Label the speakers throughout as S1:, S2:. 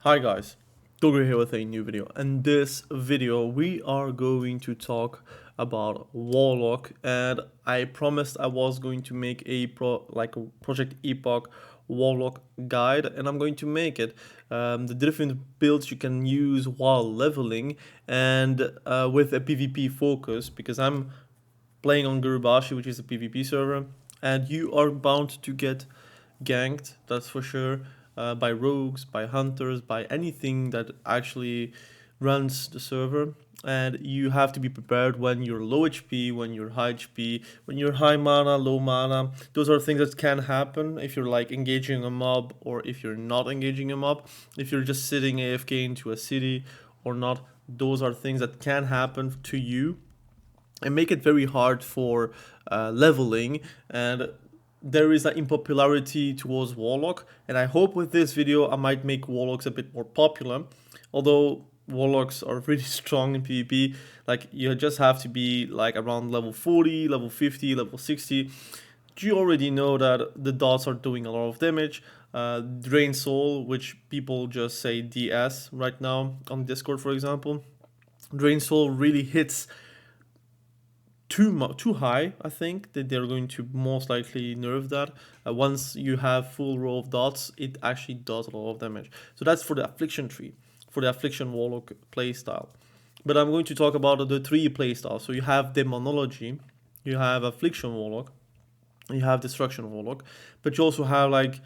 S1: Hi guys, Dogger here with a new video. In this video we are going to talk about Warlock, and I promised I was going to make a Project EPOCH Warlock guide, and I'm going to make it. The different builds you can use while leveling, and with a PvP focus, because I'm playing on Gurubashi, which is a PvP server, and you are bound to get ganked, that's for sure, by rogues, by hunters, by anything that actually runs the server. And you have to be prepared when you're low HP, when you're high HP, when you're high mana, low mana. Those are things that can happen if you're like engaging a mob or if you're not engaging a mob. If you're just sitting AFK into a city or not, those are things that can happen to you and make it very hard for leveling. And there is that unpopularity towards Warlock, and I hope with this video I might make Warlocks a bit more popular. Although Warlocks are really strong in PvP, like you just have to be like around level 40, level 50, level 60. You already know that the dots are doing a lot of damage. Drain Soul, which people just say DS right now on Discord, for example. Drain Soul really hits too high. I think that they're going to most likely nerf that. Once you have full row of dots, it actually does a lot of damage. So that's for the Affliction tree, for the Affliction Warlock playstyle. But I'm going to talk about the three playstyles. So you have Demonology, you have Affliction Warlock, you have Destruction Warlock, but you also have like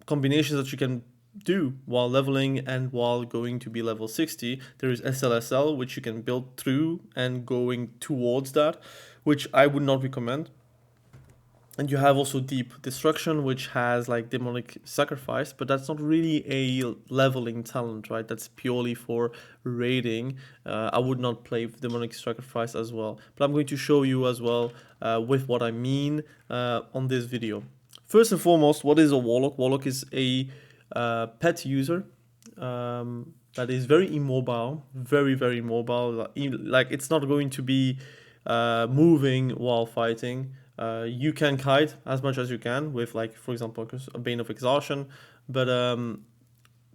S1: combinations that you can do while leveling and while going to be level 60. There is SLSL, which you can build through and going towards that, which I would not recommend. And you have also Deep Destruction, which has like Demonic Sacrifice, but that's not really a leveling talent, right? That's purely for raiding. I would not play Demonic Sacrifice as well, but I'm going to show you as well with what I mean on this video. First and foremost, what is a Warlock? Warlock is a pet user that is very immobile, very mobile. Like it's not going to be moving while fighting. You can kite as much as you can with, like, for example, a Bane of Exhaustion, but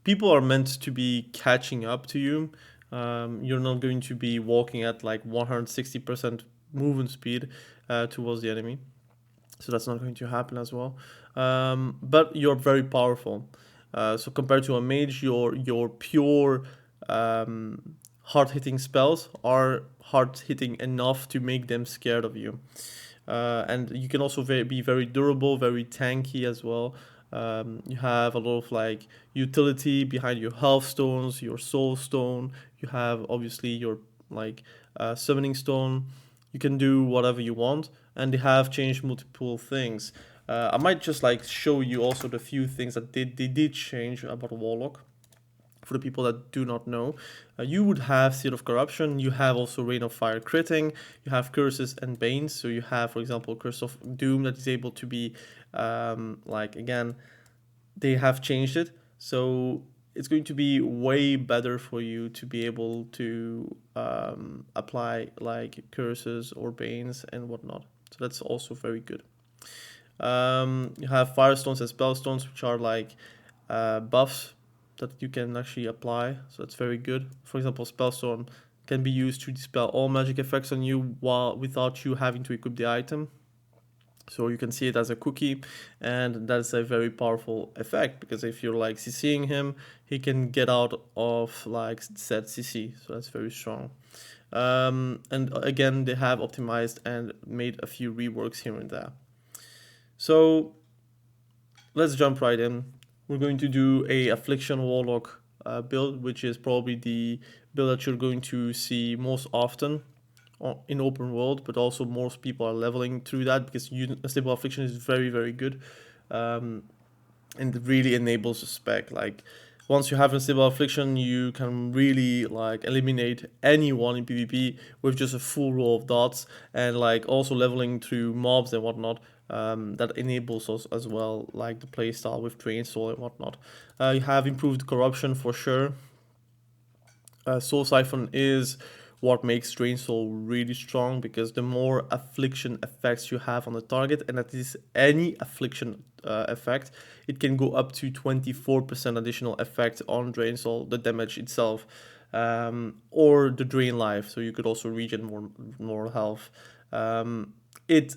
S1: people are meant to be catching up to you. You're not going to be walking at like 160% movement speed towards the enemy, so that's not going to happen as well. But you're very powerful. So compared to a mage, your pure hard hitting spells are hard hitting enough to make them scared of you. And you can also be very durable, very tanky as well. You have a lot of like utility behind your health stones, your soul stone. You have obviously your like summoning stone. You can do whatever you want, and they have changed multiple things. I might just like show you also the few things that they did change about Warlock. For the people that do not know, you would have Seed of Corruption, you have also Rain of Fire critting, you have Curses and Banes. So you have, for example, Curse of Doom that is able to be, like, again, they have changed it. So it's going to be way better for you to be able to apply like curses or banes and whatnot. So that's also very good. You have Firestones and Spellstones, which are like buffs that you can actually apply. So that's very good. For example, Spellstone can be used to dispel all magic effects on you while without you having to equip the item. So you can see it as a cookie, and that's a very powerful effect, because if you're like CCing him, he can get out of like said CC. So that's very strong. And again, they have optimized and made a few reworks here and there. So let's jump right in. We're going to do a Affliction Warlock build, which is probably the build that you're going to see most often in open world, but also most people are leveling through that, because Stable Affliction is very good, and it really enables the spec. Like once you have a Stable Affliction, you can really like eliminate anyone in PvP with just a full row of dots, and like also leveling through mobs and whatnot. That enables us as well, like the playstyle with Drain Soul and whatnot. You have improved corruption for sure. Soul Siphon is what makes Drain Soul really strong, because the more affliction effects you have on the target, and that is any affliction effect, it can go up to 24% additional effect on Drain Soul, the damage itself, or the Drain Life, so you could also regen more health. It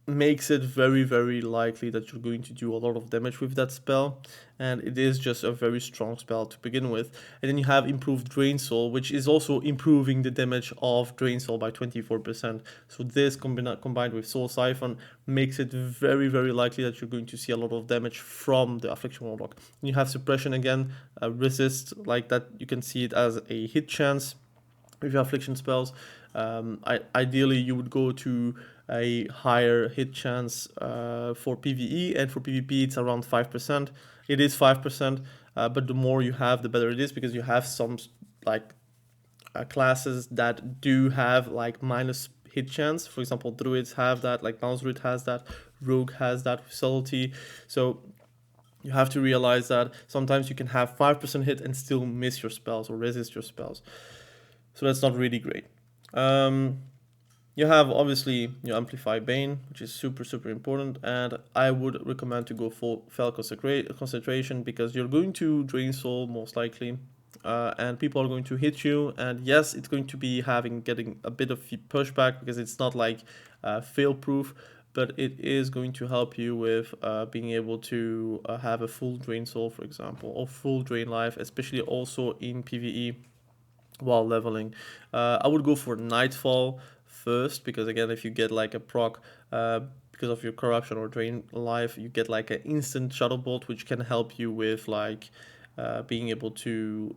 S1: makes it very, very likely that you're going to do a lot of damage with that spell, and it is just a very strong spell to begin with. And then you have improved Drain Soul, which is also improving the damage of Drain Soul by 24%. So this combined with Soul Siphon makes it very, very likely that you're going to see a lot of damage from the Affliction Warlock. And you have Suppression again, Resist, like that. You can see it as a hit chance with your Affliction spells. Ideally, you would go to a higher hit chance for PvE, and for PvP it's around 5%. It is 5%, but the more you have, the better it is, because you have some like classes that do have like minus hit chance. For example, Druids have that, like Bounce Druid has that, Rogue has that with Subtlety. So you have to realize that sometimes you can have 5% hit and still miss your spells or resist your spells. So that's not really great. You have obviously your Amplify Bane, which is super, super important, and I would recommend to go for Fell Concentration, because you're going to Drain Soul most likely, and people are going to hit you, and yes, it's going to be getting a bit of pushback, because it's not like fail proof, but it is going to help you with being able to have a full Drain Soul, for example, or full Drain Life, especially also in PvE while leveling. I would go for Nightfall first, because again, if you get like a proc because of your Corruption or Drain Life, you get like an instant Shadow Bolt, which can help you with like being able to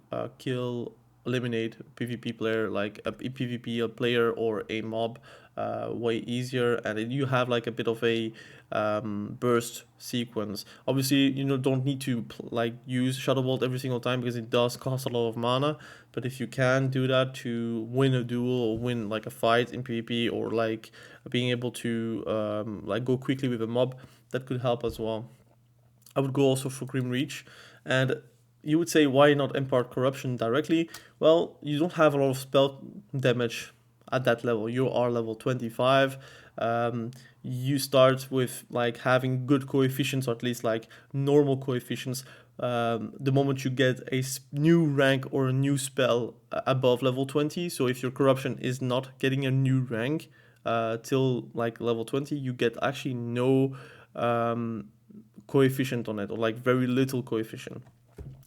S1: eliminate PvP player, like a PvP player or a mob way easier, and you have like a bit of a burst sequence. Obviously, don't need to like use Shadow Bolt every single time, because it does cost a lot of mana, but if you can do that to win a duel or win like a fight in PvP, or like being able to like go quickly with a mob, that could help as well. I would go also for Grim Reach, and you would say, why not impart Corruption directly? Well, you don't have a lot of spell damage at that level. You are level 25. You start with like having good coefficients, or at least like normal coefficients, the moment you get a new rank or a new spell above level 20. So if your Corruption is not getting a new rank till like level 20, you get actually no coefficient on it, or like very little coefficient.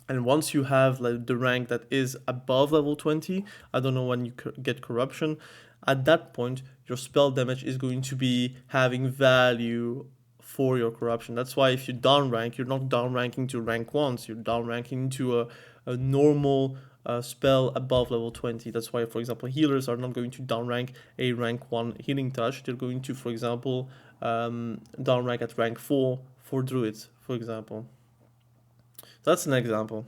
S1: And once you have like the rank that is above level 20, I don't know when you get Corruption, at that point your spell damage is going to be having value for your Corruption. That's why if you down rank, you're not down ranking to rank 1, you're down ranking to a normal spell above level 20. That's why, for example, healers are not going to down rank a rank 1 healing touch. They're going to, for example, down rank at rank 4 for druids, for example. That's an example.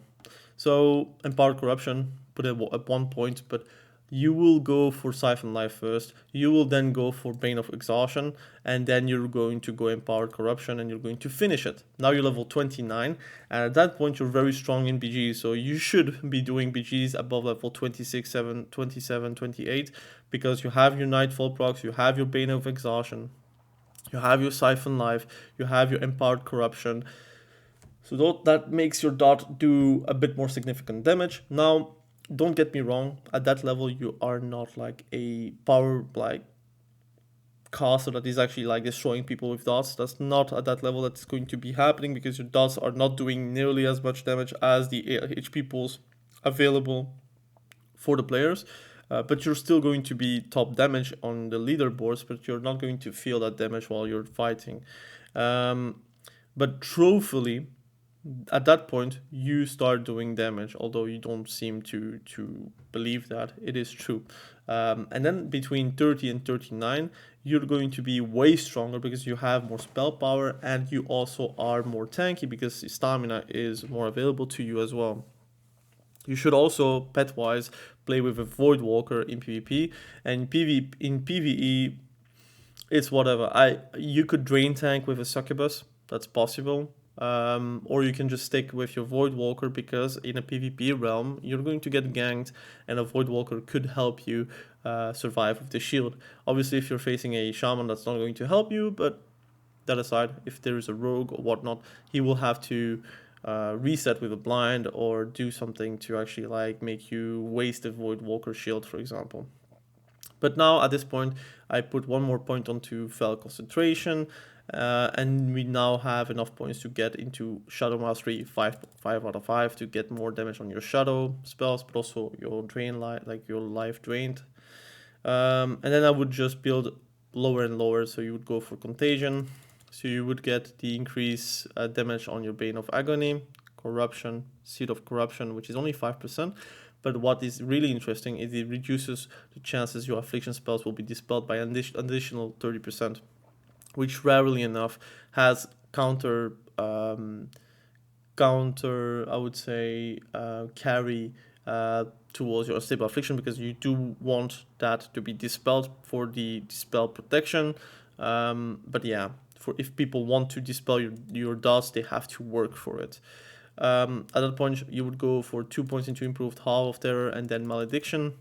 S1: So Empowered Corruption, put it at 1 point, but you will go for Siphon Life first, you will then go for Bane of Exhaustion, and then you're going to go Empowered Corruption, and you're going to finish it. Now you're level 29, and at that point you're very strong in BGs, so you should be doing BGs above level 26, 7, 27, 28, because you have your Nightfall procs, you have your Bane of Exhaustion, you have your Siphon Life, you have your Empowered Corruption, so that makes your dot do a bit more significant damage. Now, don't get me wrong, at that level you are not like a power like caster that is actually like destroying people with dots. That's not at that level that's going to be happening, because your dots are not doing nearly as much damage as the HP pools available for the players. But you're still going to be top damage on the leaderboards, but you're not going to feel that damage while you're fighting. But trophyly, at that point you start doing damage, although you don't seem to believe that. It is true. And then between 30 and 39 you're going to be way stronger, because you have more spell power, and you also are more tanky, because stamina is more available to you as well. You should also, pet wise, play with a Void Walker in PvP, and in PvE it's whatever. You could drain tank with a Succubus, that's possible. or you can just stick with your Void Walker, because in a PvP realm you're going to get ganked, and a Void Walker could help you survive with the shield. Obviously, if you're facing a shaman, that's not going to help you, but that aside, if there is a rogue or whatnot, he will have to reset with a blind or do something to actually like make you waste a Void Walker shield, for example. But now at this point, I put one more point onto Fel Concentration, and we now have enough points to get into Shadow Mastery 5 out of 5 to get more damage on your Shadow spells, but also your drain life, like your life drained. And then I would just build lower and lower, so you would go for Contagion, so you would get the increase damage on your Bane of Agony, Corruption, Seed of Corruption, which is only 5%. But what is really interesting is it reduces the chances your affliction spells will be dispelled by an additional 30%, which rarely enough has counter I would say carry towards your unstable affliction, because you do want that to be dispelled for the dispel protection. But yeah, for if people want to dispel your dots, they have to work for it. At that point, you would go for 2 points into improved Hall of Terror and then Malediction.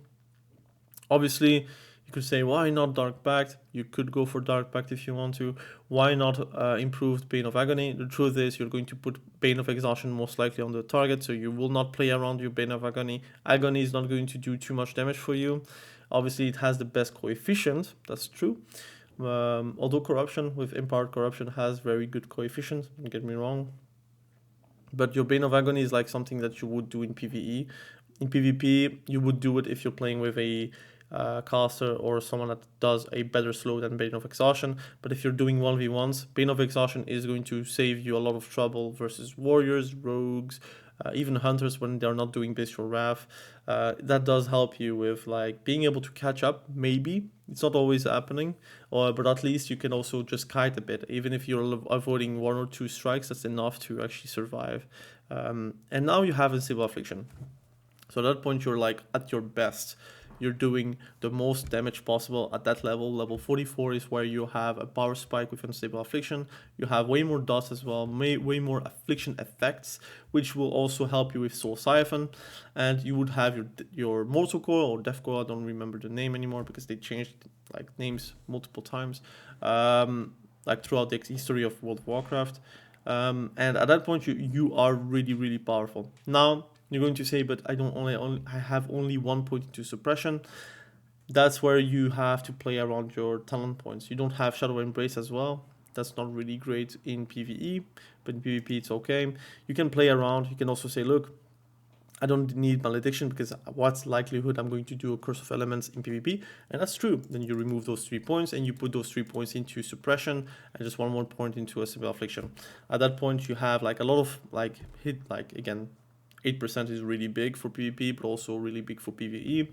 S1: Obviously, you could say, why not Dark Pact? You could go for Dark Pact if you want to. Why not improved Bane of Agony? The truth is, you're going to put Bane of Exhaustion most likely on the target, so you will not play around your Bane of Agony. Agony is not going to do too much damage for you. Obviously, it has the best coefficient, that's true. Although Corruption with Empowered Corruption has very good coefficient, don't get me wrong. But your Bane of Agony is like something that you would do in PvE. In PvP, you would do it if you're playing with a caster or someone that does a better slow than Bane of Exhaustion. But if you're doing 1v1s, Bane of Exhaustion is going to save you a lot of trouble versus warriors, rogues, even hunters when they're not doing Bestial Wrath. That does help you with like being able to catch up, maybe. It's not always happening, but at least you can also just kite a bit. Even if you're avoiding 1 or 2 strikes, that's enough to actually survive. And now you have Unstable Affliction. So at that point, you're like at your best. You're doing the most damage possible at that level. Level 44 is where you have a power spike with Unstable Affliction. You have way more dots as well, way more affliction effects, which will also help you with Soul Siphon. And you would have your Mortal Coil or Death Coil. I don't remember the name anymore because they changed like names multiple times, like throughout the history of World of Warcraft. And at that point, you are really powerful. Now you're going to say, but I have only 1 point into suppression. That's where you have to play around your talent points. You don't have Shadow Embrace as well. That's not really great in PvE, but in PvP it's okay. You can play around. You can also say, look, I don't need Malediction because what's likelihood I'm going to do a Curse of Elements in PvP? And that's true. Then you remove those 3 points and you put those 3 points into Suppression and just 1 more point into Unstable Affliction. At that point, you have like a lot of like hit, like again, 8% is really big for PvP, but also really big for PvE.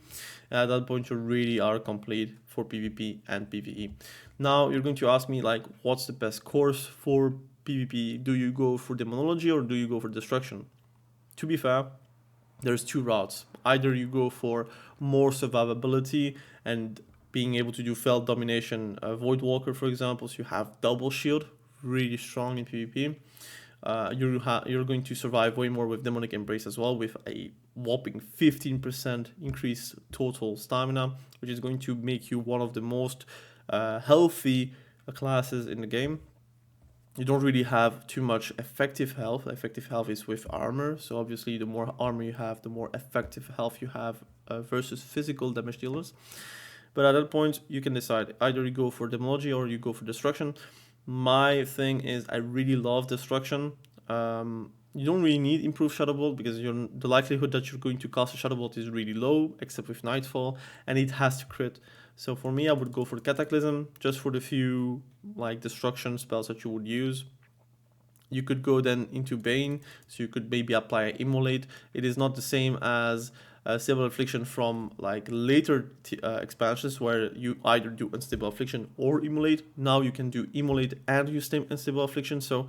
S1: At that point, you really are complete for PvP and PvE. Now, you're going to ask me, like, what's the best course for PvP? Do you go for Demonology or do you go for Destruction? To be fair, there's 2 routes. Either you go for more survivability and being able to do Fell Domination, Void Walker, for example, so you have double shield, really strong in PvP. You're going to survive way more with Demonic Embrace as well, with a whopping 15% increase total stamina, which is going to make you one of the most healthy classes in the game. You don't really have too much effective health. Effective health is with armor, so obviously the more armor you have, the more effective health you have versus physical damage dealers. But at that point, you can decide either you go for Demonology or you go for Destruction. My thing is I really love Destruction. You don't really need improved Shadow Bolt because the likelihood that you're going to cast a Shadow Bolt is really low, except with Nightfall, and it has to crit. So for me, I would go for Cataclysm, just for the few like destruction spells that you would use. You could go then into Bane, so you could maybe apply Immolate. It is not the same as Stable Affliction from like later expansions where you either do Unstable Affliction or Immolate. Now you can do Immolate and use Unstable Affliction, so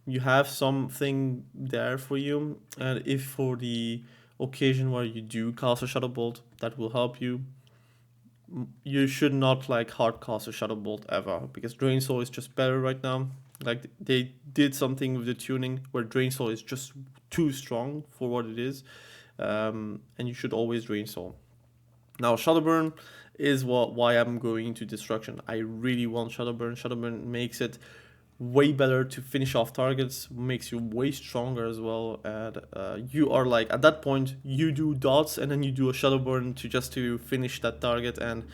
S1: you have something there for you. And if for the occasion where you do cast a Shadow Bolt, that will help you. You should not like hard cast a Shadow Bolt ever, because Drain Soul is just better right now. Like they did something with the tuning where Drain Soul is just too strong for what it is, and you should always Drain Soul. Now Shadowburn is why I'm going into Destruction. I really want Shadowburn. Shadowburn makes it way better to finish off targets, makes you way stronger as well, and you are like at that point you do dots and then you do a Shadowburn to finish that target, and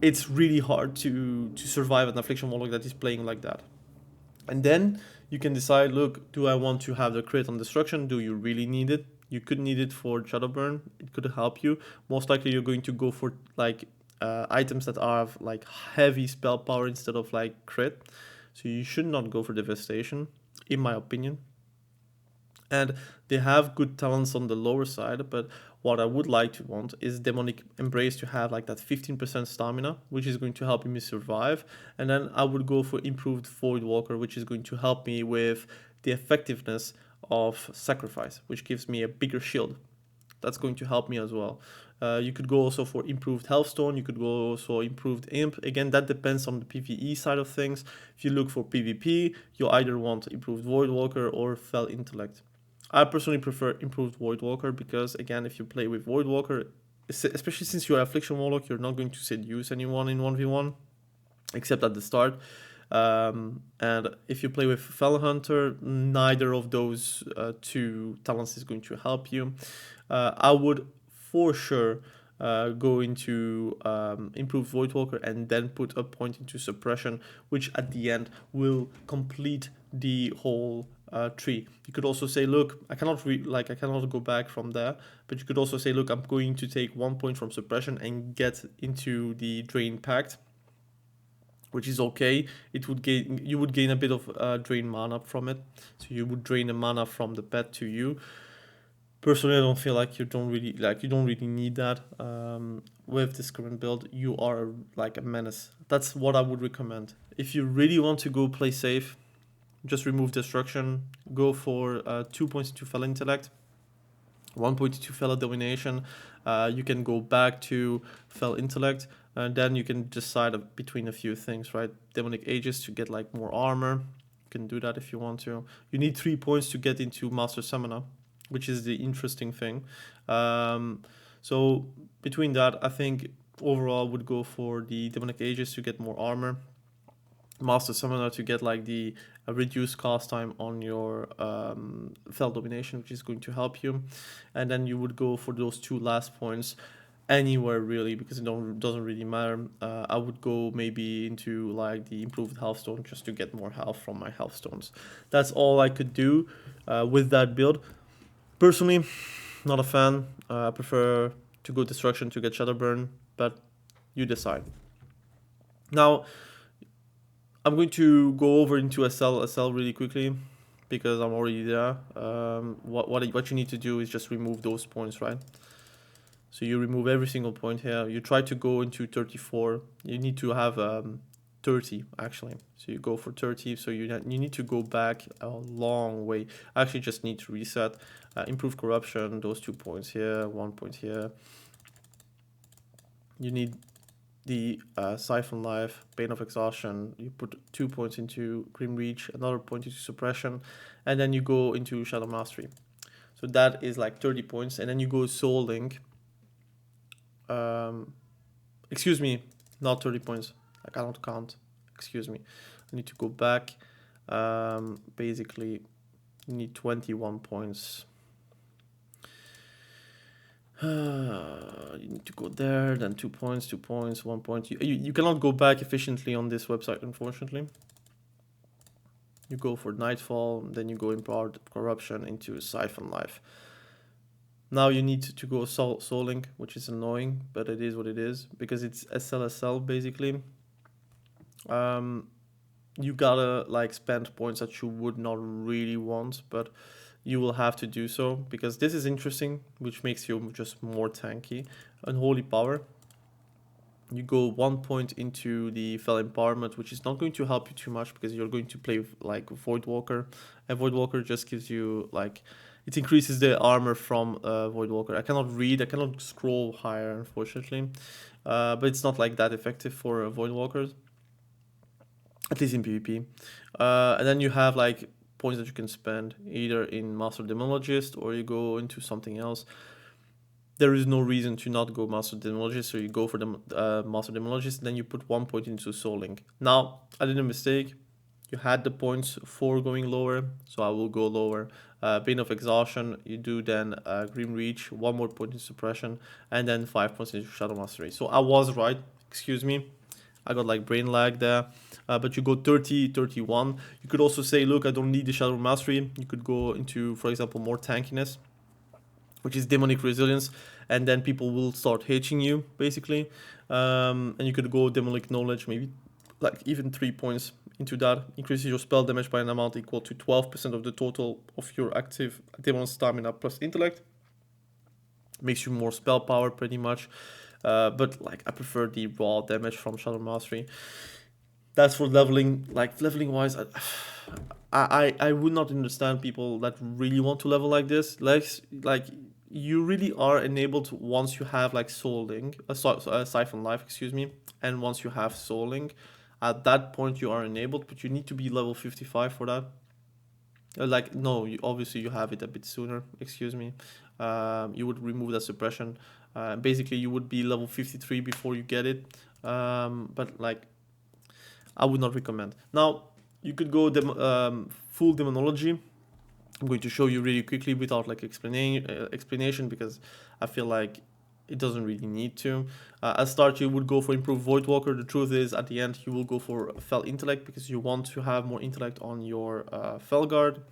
S1: it's really hard to survive an Affliction Warlock that is playing like that. And then you can decide, look, do I want to have the crit on Destruction? Do you really need it? You could need it for Shadowburn. It could help you. Most likely you're going to go for like items that have like heavy spell power instead of like crit. So you should not go for Devastation, in my opinion. And they have good talents on the lower side, but what I would like to want is Demonic Embrace to have like that 15% stamina, which is going to help me survive. And then I would go for improved Void Walker, which is going to help me with the effectiveness of Sacrifice, which gives me a bigger shield. That's going to help me as well. You could go also for improved Healthstone. You could go also improved Imp. Again, that depends on the PvE side of things. If you look for PvP, you either want improved Void Walker or Fell Intellect. I personally prefer improved Void Walker because, again, if you play with Void Walker, especially since you're Affliction Warlock, you're not going to seduce anyone in 1v1, except at the start. And if you play with Fell Hunter, neither of those two talents is going to help you. I would for sure go into improved Void Walker and then put a point into Suppression, which at the end will complete the whole tree. You could also say, look, I cannot go back from there, but you could also say, look, I'm going to take 1 point from Suppression and get into the Drain Pact, which is okay. You would gain a bit of drain mana from it, so you would drain the mana from the pet to you. Personally, I don't feel like you don't really need that. With this current build, you are like a menace. That's what I would recommend. If you really want to go play safe, just remove Destruction. Go for 2 points into Fell Intellect, 1 point into Fell Domination. You can go back to Fell Intellect, and then you can decide between a few things, right? Demonic Aegis to get like more armor. You can do that if you want to. You need 3 points to get into Master Summoner, which is the interesting thing. So between that, I think overall would go for the Demonic Aegis to get more armor, Master Summoner to get like the reduced cast time on your Fell Domination, which is going to help you, and then you would go for those 2 last points anywhere really, because it doesn't really matter. I would go maybe into like the improved Healthstone just to get more health from my Healthstones. That's all I could do with that build. Personally, not a fan. I prefer to go Destruction to get Shadowburn, but you decide. Now, I'm going to go over into SL really quickly because I'm already there. What you need to do is just remove those points, right? So you remove every single point here. You try to go into 34. You need to have 30 actually. So you go for 30. So you need to go back a long way. I actually just need to reset. Improve Corruption. Those 2 points here. 1 point here. You need the Siphon Life, Bane of Exhaustion. You put 2 points into Grim Reach, another point into Suppression, and then you go into Shadow Mastery. So that is like 30 points, and then you go Soul Link. Excuse me, not 30 points. I cannot count. Excuse me. I need to go back. Basically, you need 21 points. You need to go there, then 2 points, 2 points, 1 point. You cannot go back efficiently on this website, unfortunately. You go for Nightfall, then you go Empowered Corruption into Siphon Life. Now you need to go Soul Link, which is annoying, but it is what it is, because it's SLSL basically. You gotta like spend points that you would not really want, but you will have to do so because this is interesting, which makes you just more tanky. Unholy Power. You go 1 point into the Fell Empowerment, which is not going to help you too much because you're going to play like Void Walker, and Void Walker just gives you like, it increases the armor from Void Walker. I cannot scroll higher, unfortunately, but it's not like that effective for Void Walkers. at least in PvP. And then you have like points that you can spend either in Master Demonologist or you go into something else. There is no reason to not go Master Demonologist, so you go for the Master Demonologist, and then you put 1 point into Soul Link. Now, I did a mistake. You had the points for going lower, so I will go lower. Bane of Exhaustion, you do then Grim Reach, 1 more point in Suppression, and then 5 points into Shadow Mastery. So I was right, excuse me. I got like brain lag there. But you go 30, 31. You could also say, look, I don't need the Shadow Mastery. You could go into, for example, more tankiness, which is Demonic Resilience, and then people will start hating you, basically. And you could go Demonic Knowledge, maybe like even 3 points into that. Increases your spell damage by an amount equal to 12% of the total of your active demon stamina plus intellect. Makes you more spell power, pretty much. But like I prefer the raw damage from Shadow Mastery. That's for leveling. Like leveling wise, I would not understand people that really want to level like this. Like you really are enabled once you have like Soul Link, Siphon Life, excuse me, and once you have Soul Link, at that point you are enabled, but you need to be level 55 for that. Like no, obviously you have it a bit sooner. Excuse me. You would remove that suppression. Basically, you would be level 53 before you get it. But like I would not recommend. Now, you could go full demonology. I'm going to show you really quickly without like explanation because I feel like it doesn't really need to. At start, you would go for improved Voidwalker. The truth is, at the end, you will go for Fell Intellect because you want to have more intellect on your Felguard.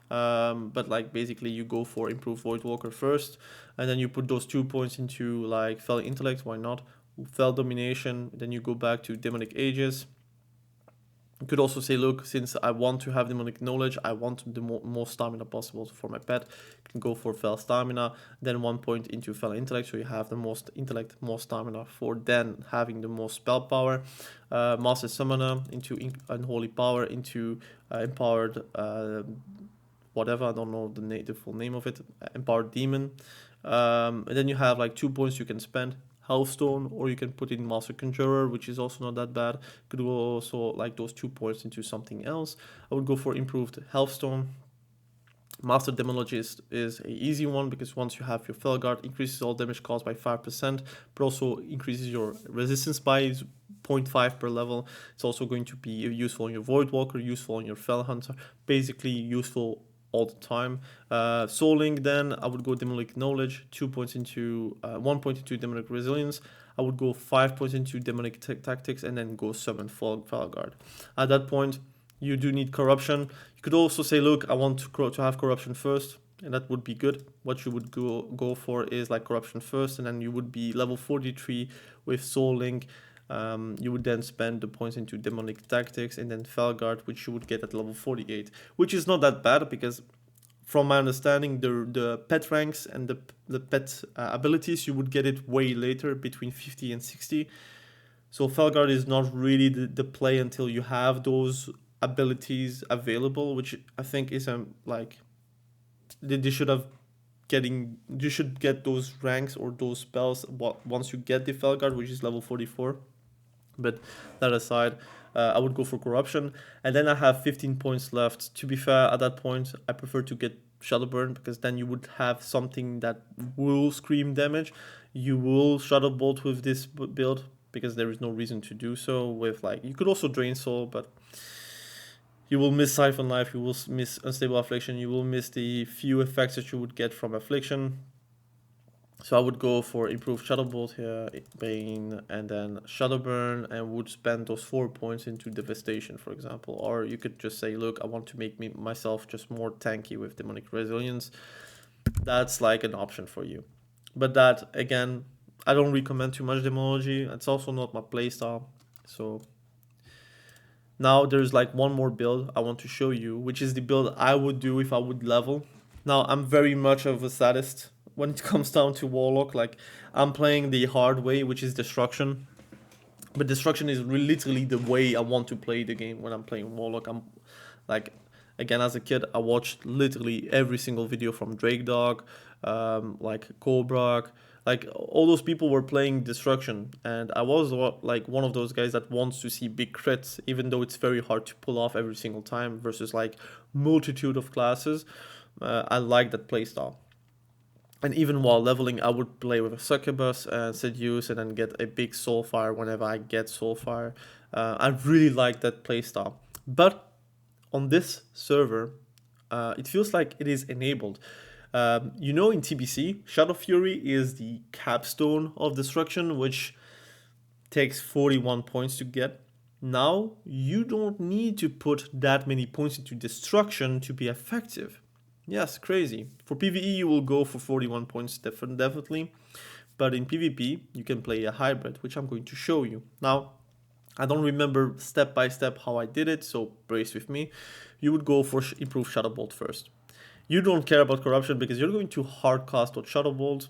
S1: But like basically, you go for improved Voidwalker first, and then you put those 2 points into like Fell Intellect. Why not? Fell Domination. Then you go back to Demonic Aegis. You could also say, look, since I want to have Demonic Knowledge, I want the most stamina possible for my pet. You can go for Fell Stamina, then 1 point into Fell Intellect, so you have the most intellect, more stamina for then having the most spell power. Master Summoner into Unholy Power, into Empowered, whatever, I don't know the full name of it, Empowered Demon. And then you have like 2 points you can spend. Healthstone, or you can put in Master Conjurer, which is also not that bad. Could go also like those 2 points into something else. I would go for improved Healthstone. Master Demonologist is an easy one because once you have your Felguard, increases all damage caused by 5%, but also increases your resistance by 0.5 per level. It's also going to be useful on your Voidwalker, useful on your Fell Hunter, basically useful all the time. Soul Link, then I would go Demonic Knowledge, 2 points into 1 point into Demonic Resilience. I would go 5 points into Demonic Tactics and then go summon Felguard. At that point, you do need Corruption. You could also say, look, I want to have Corruption first, and that would be good. What you would go for is like Corruption first, and then you would be level 43 with Soul Link. You would then spend the points into Demonic Tactics and then Felguard, which you would get at level 48, which is not that bad because from my understanding, the pet ranks and the pet abilities, you would get it way later, between 50 and 60. So Felguard is not really the play until you have those abilities available, which I think is like they should have you should get those ranks or those spells once you get the Felguard, which is level 44. But that aside, I would go for Corruption. And then I have 15 points left. To be fair, at that point, I prefer to get Shadowburn because then you would have something that will scream damage. You will Shadow Bolt with this build because there is no reason to do so. With like, you could also Drain Soul, but you will miss Siphon Life, you will miss Unstable Affliction, you will miss the few effects that you would get from Affliction. So I would go for improved Shadow Bolt here, Bane, and then Shadowburn, and would spend those 4 points into Devastation, for example. Or you could just say, look, I want to make myself just more tanky with Demonic Resilience. That's like an option for you. But that, again, I don't recommend too much Demonology. It's also not my playstyle. So now there's like one more build I want to show you, which is the build I would do if I would level. Now, I'm very much of a sadist when it comes down to Warlock. Like, I'm playing the hard way, which is Destruction. But Destruction is literally the way I want to play the game when I'm playing Warlock. I'm like, Again, as a kid, I watched literally every single video from Drake Dog, like Cobra, like all those people were playing Destruction, and I was like one of those guys that wants to see big crits, even though it's very hard to pull off every single time versus like multitude of classes. I like that playstyle. And even while leveling, I would play with a succubus and seduce, and then get a big soulfire whenever I get soulfire. I really like that playstyle. But on this server, it feels like it is enabled. In TBC, Shadow Fury is the capstone of destruction, which takes 41 points to get. Now, you don't need to put that many points into destruction to be effective. Yes, crazy. For PvE, you will go for 41 points definitely. But in PvP, you can play a hybrid, which I'm going to show you. Now, I don't remember step by step how I did it, so brace with me. You would go for improve Shadow Bolt first. You don't care about corruption because you're going to hard cast on Shadow Bolt.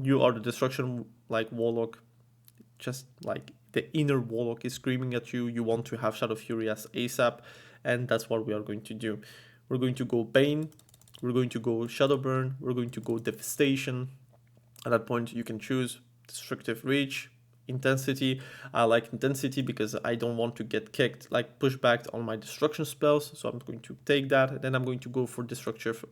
S1: You are the destruction like Warlock, just like the inner Warlock is screaming at you. You want to have Shadow Fury as ASAP, and that's what we are going to do. We're going to go Bane, we're going to go Shadow Burn, we're going to go Devastation. At that point, you can choose Destructive Reach, Intensity. I like Intensity because I don't want to get kicked, like pushed back on my destruction spells. So I'm going to take that. Then I'm going to go for Destructive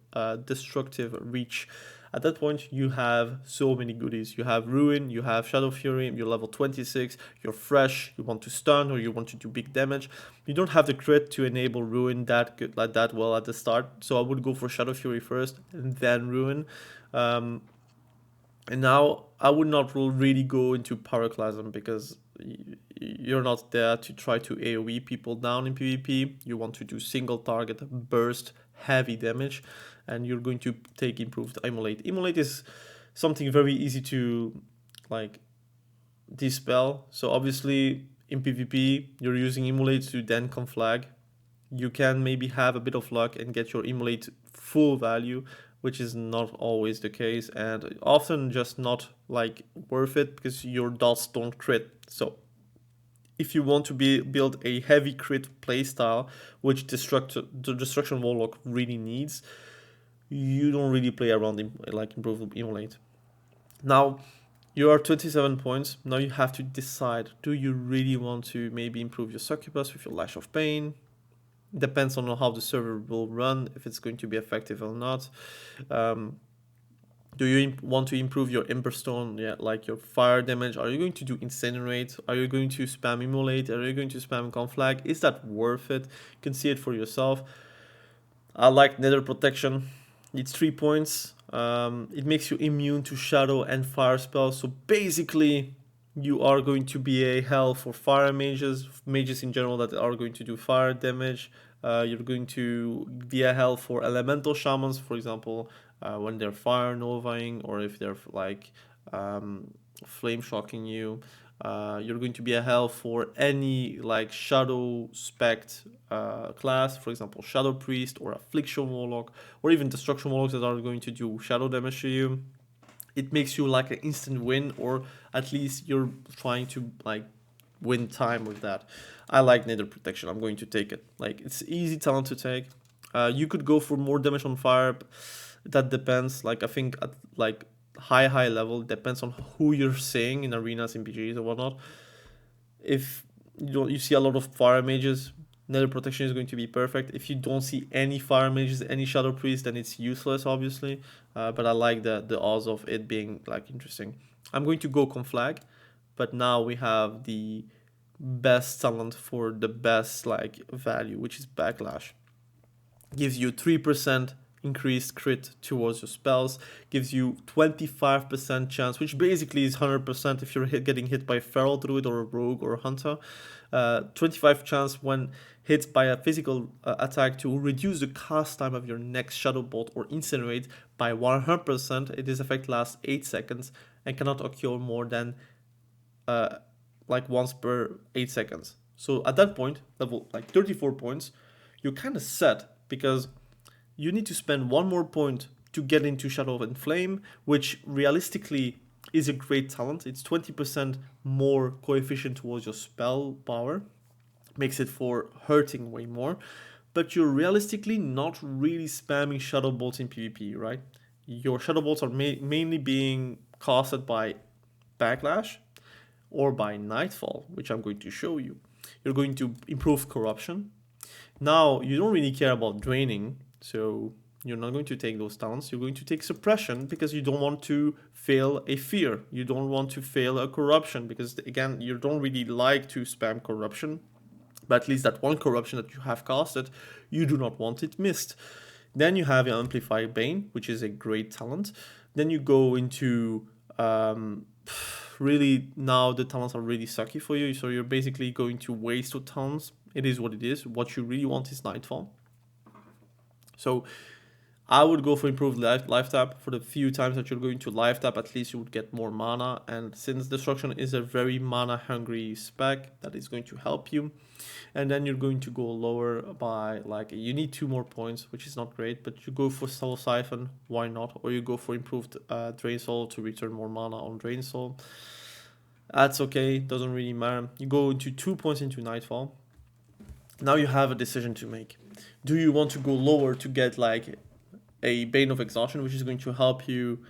S1: Reach. At that point, you have so many goodies. You have Ruin, you have Shadow Fury, you're level 26, you're fresh, you want to stun or you want to do big damage. You don't have the crit to enable Ruin that good, like that well at the start. So I would go for Shadow Fury first and then Ruin. And now I would not really go into Pyroclasm because you're not there to try to AoE people down in PvP. You want to do single target burst heavy damage, and you're going to take improved Immolate. Immolate is something very easy to like dispel. So obviously in PvP you're using Immolate to then conflag. You can maybe have a bit of luck and get your Immolate full value, which is not always the case and often just not like worth it because your dots don't crit. So if you want to build a heavy crit playstyle, which the Destruction Warlock really needs, you don't really play around like improve Immolate. Now you are 27 points. Now you have to decide, do you really want to maybe improve your Succubus with your Lash of Pain? Depends on how the server will run, if it's going to be effective or not. Do you want to improve your Emberstone, like your fire damage? Are you going to do Incinerate? Are you going to spam Immolate? Are you going to spam Conflag? Is that worth it? You can see it for yourself. I like Nether Protection. It's 3 points. It makes you immune to Shadow and Fire spells. So basically, you are going to be a hell for fire mages in general that are going to do fire damage. You're going to be a hell for elemental shamans, for example, when they're fire novaing or if they're like flame shocking you. You're going to be a hell for any like shadow spect class, for example, Shadow Priest or Affliction Warlock, or even Destruction Warlocks that are going to do shadow damage to you. It makes you like an instant win, or at least you're trying to like win time with that. I like Nether Protection. I'm going to take it. Like it's easy talent to take. You could go for more damage on fire. That depends. Like I think at like high level depends on who you're seeing in arenas, in PGs or whatnot. If you see a lot of fire mages, Nether Protection is going to be perfect. If you don't see any fire mages, any Shadow Priest, then it's useless, obviously. But I like the odds of it being like interesting. I'm going to go Conflag, but now we have the best talent for the best like value, which is Backlash. Gives you 3% increased crit towards your spells, gives you 25% chance, which basically is 100% if you're getting hit by a Feral Druid or a Rogue or a Hunter. 25 chance when hit by a physical attack to reduce the cast time of your next Shadow Bolt or Incinerate by 100%. This effect lasts 8 seconds and cannot occur more than like once per 8 seconds. So at that point, level like 34 points, you're kind of set because you need to spend 1 more point to get into Shadow and Flame, which realistically is a great talent. It's 20% more coefficient towards your spell power, makes it for hurting way more. but you're realistically not really spamming Shadow Bolts in PvP, right? Your Shadow Bolts are mainly being casted by Backlash or by Nightfall, which I'm going to show you. You're going to improve Corruption. Now, you don't really care about draining, so you're not going to take those talents. You're going to take Suppression because you don't want to fail a Fear. You don't want to fail a Corruption because, again, you don't really like to spam Corruption. But at least that one Corruption that you have casted, you do not want it missed. Then you have your Amplify Bane, which is a great talent. Then you go into really, now the talents are really sucky for you, so you're basically going to waste your talents. It is what it is. What you really want is Nightfall. So I would go for improved life tap. For the few times that you're going to life tap, at least you would get more mana. And since Destruction is a very mana hungry spec, that is going to help you. And then you're going to go lower by, like, you need 2 more points, which is not great, but you go for Soul Siphon, why not? Or you go for improved Drain Soul to return more mana on Drain Soul. That's okay, doesn't really matter. You go into 2 points into Nightfall. Now you have a decision to make. Do you want to go lower to get like a Bane of Exhaustion, which is going to help you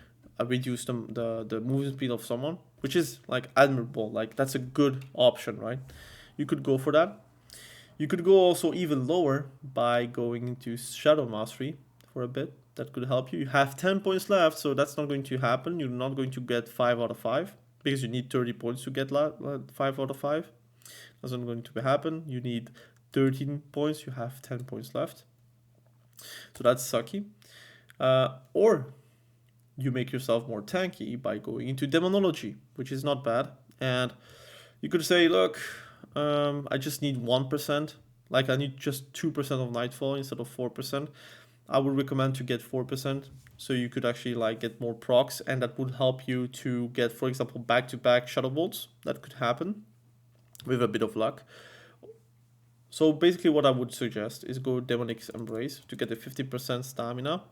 S1: reduce the movement speed of someone, which is like admirable. Like, that's a good option, right? You could go for that. You could go also even lower by going into Shadow Mastery for a bit. That could help you. You have 10 points left, so that's not going to happen. You're not going to get 5 out of 5 because you need 30 points to get 5 out of 5. That's not going to happen. You need 13 points. You have 10 points left. So that's sucky. Or you make yourself more tanky by going into Demonology, which is not bad. And you could say, look, I just need 1%. Like, I need just 2% of Nightfall instead of 4%. I would recommend to get 4%. So you could actually like get more procs, and that would help you to get, for example, back-to-back Shadow Bolts. That could happen with a bit of luck. So basically what I would suggest is go Demonic's Embrace to get a 50% stamina.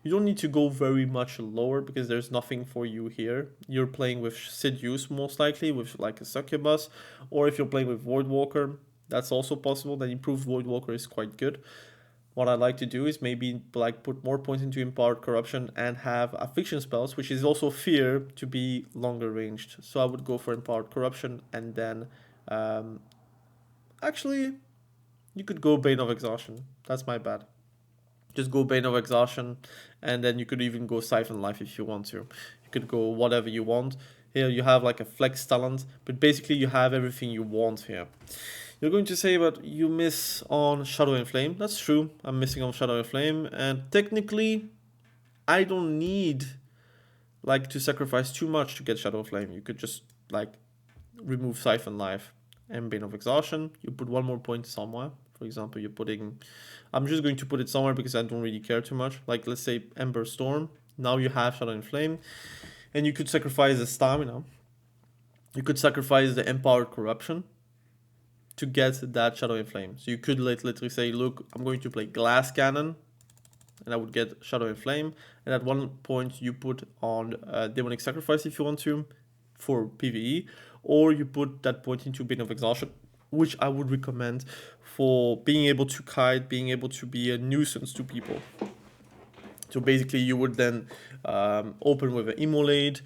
S1: You don't need to go very much lower because there's nothing for you here. You're playing with Seduce most likely, with like a Succubus, or if you're playing with Voidwalker, that's also possible. Then improved Voidwalker is quite good. What I like to do is maybe like put more points into Empowered Corruption and have Affliction spells, which is also Fear, to be longer ranged. So I would go for Empowered Corruption, and then actually you could go Bane of Exhaustion. That's my bad. Just go Bane of Exhaustion, and then you could even go Siphon Life if you want to. You could go whatever you want. Here you have like a flex talent, but basically you have everything you want here. You're going to say, but you miss on Shadow and Flame. That's true. I'm missing on Shadow and Flame, and technically, I don't need like to sacrifice too much to get Shadow and Flame. You could just like remove Siphon Life and Bane of Exhaustion. You put 1 more point somewhere. For example, you're putting, I'm just going to put it somewhere because I don't really care too much. Like, let's say Ember Storm. Now you have Shadow and Flame, and you could sacrifice the stamina. You could sacrifice the Empowered Corruption to get that Shadow and Flame. So you could literally say, look, I'm going to play Glass Cannon, and I would get Shadow and Flame. And at 1 point you put on Demonic Sacrifice if you want to for PvE, or you put that point into Bane of Exhaustion, which I would recommend for being able to kite, being able to be a nuisance to people. So basically you would then open with an Immolate,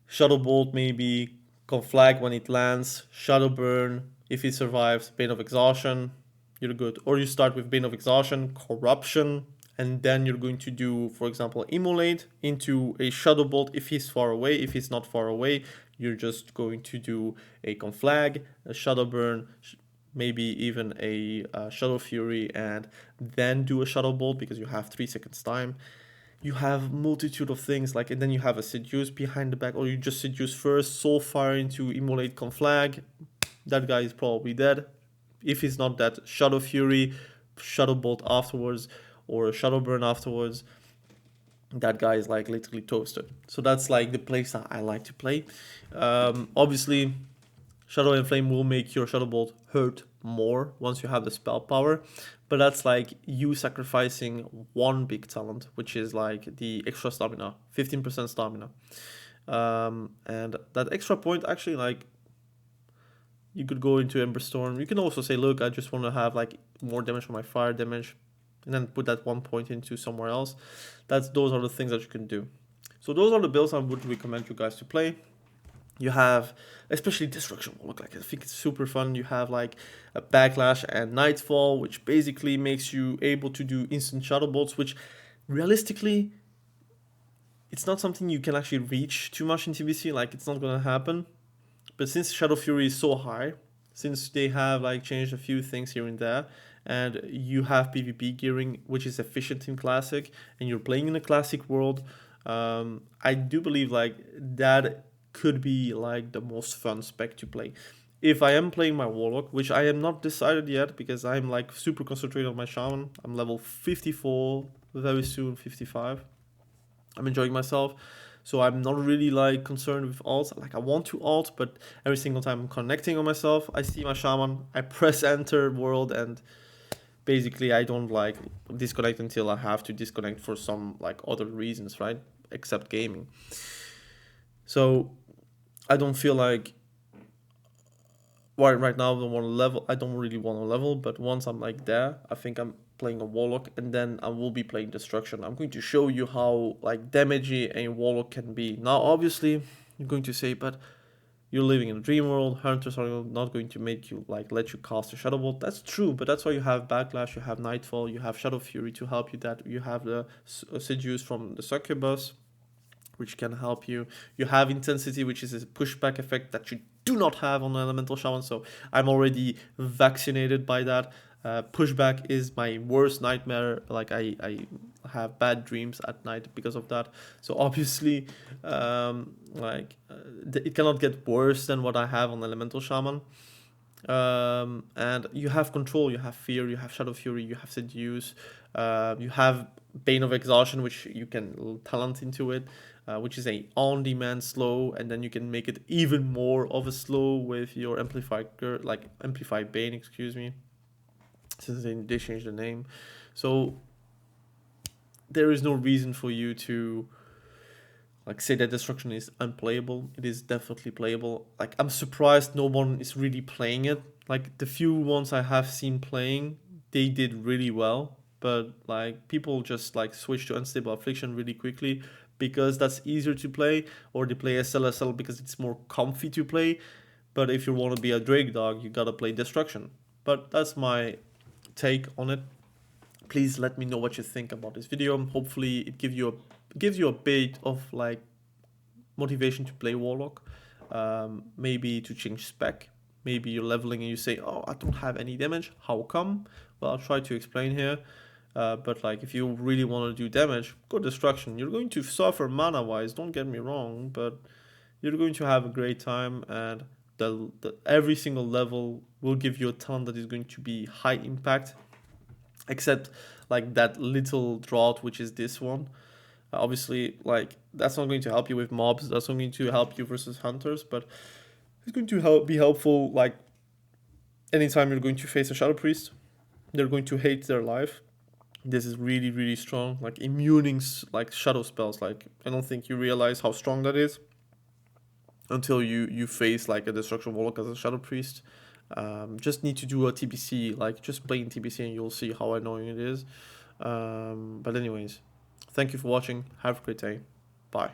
S1: Shadow Bolt maybe, Conflag when it lands, Shadow Burn, if it survives, Bane of Exhaustion, you're good. Or you start with Bane of Exhaustion, Corruption, and then you're going to do, for example, Immolate into a Shadow Bolt if he's far away. If he's not far away, you're just going to do a Conflag, a Shadow Burn, maybe even a Shadow Fury, and then do a Shadow Bolt because you have 3 seconds time. You have multitude of things, like, and then you have a Seduce behind the back, or you just Seduce first, Soul Fire into Immolate Conflag. That guy is probably dead. If he's not dead, Shadow Fury, Shadow Bolt afterwards, or a Shadow Burn afterwards. That guy is like literally toasted. So that's like the playstyle I like to play. Obviously, Shadow and Flame will make your Shadow Bolt hurt more once you have the spell power, but that's like you sacrificing 1 big talent, which is like the extra stamina, 15% stamina. And that extra point actually, like, You could go into Ember Storm. You can also say, look, I just want to have like more damage from my fire damage, and then put that 1 point into somewhere else. Those are the things that you can do. So those are the builds I would recommend you guys to play. You have, especially Destruction Warlock, like I think it's super fun. You have like a Backlash and Nightfall, which basically makes you able to do instant Shadow Bolts, which realistically, it's not something you can actually reach too much in TBC, like it's not gonna happen. But since Shadow Fury is so high, since they have like changed a few things here and there, and you have PvP gearing, which is efficient in Classic, and you're playing in a Classic world, I do believe like that could be like the most fun spec to play. If I am playing my Warlock, which I am not decided yet because I'm like super concentrated on my Shaman. I'm level 54, very soon 55. I'm enjoying myself, so I'm not really like concerned with alts. Like I want to alt, but every single time I'm connecting on myself, I see my Shaman, I press enter world, and basically I don't like disconnect until I have to disconnect for some like other reasons, right? Except gaming. So I don't feel like right now I don't want to level. I don't really want to level, but once I'm like there, I think I'm playing a Warlock, and then I will be playing Destruction. I'm going to show you how like damagey a Warlock can be. Now, obviously, you're going to say, but you're living in a dream world. Hunters are not going to make you like let you cast a Shadow Bolt. That's true, but that's why you have Backlash, you have Nightfall, you have Shadow Fury to help you. That you have the Seduce from the Succubus, which can help you. You have Intensity, which is a pushback effect that you do not have on Elemental Shaman, so I'm already vaccinated by that. Pushback is my worst nightmare. Like I have bad dreams at night because of that. So obviously, it cannot get worse than what I have on Elemental Shaman. And you have control, you have fear, you have Shadow Fury, you have Seduce, you have Bane of Exhaustion, which you can talent into it, which is a on-demand slow, and then you can make it even more of a slow with your Amplified Bane, excuse me, since they changed the name. So there is no reason for you to like say that Destruction is unplayable. It is definitely playable. Like I'm surprised no one is really playing it. Like the few ones I have seen playing, they did really well. But like people just like switch to Unstable Affliction really quickly because that's easier to play, or they play SLSL because it's more comfy to play. But if you want to be a Drake dog, you gotta play Destruction. But that's my take on it. Please let me know what you think about this video. Hopefully it gives you a bit of like motivation to play Warlock, maybe to change spec. Maybe you're leveling and you say, oh, I don't have any damage, how come? Well, I'll try to explain here. But like if you really want to do damage, go Destruction. You're going to suffer mana wise, don't get me wrong, but you're going to have a great time, and every single level will give you a talent that is going to be high impact, except like that little drought, which is this one. Obviously, like that's not going to help you with mobs. That's not going to help you versus hunters, but it's going to be helpful. Like anytime you're going to face a shadow priest, they're going to hate their life. This is really really strong. Like immuning like shadow spells. Like I don't think you realize how strong that is until you face like a Destruction Warlock as a shadow priest. Just need to do a TBC, like just play in TBC, and you'll see how annoying it is. But anyways, thank you for watching. Have a great day. Bye.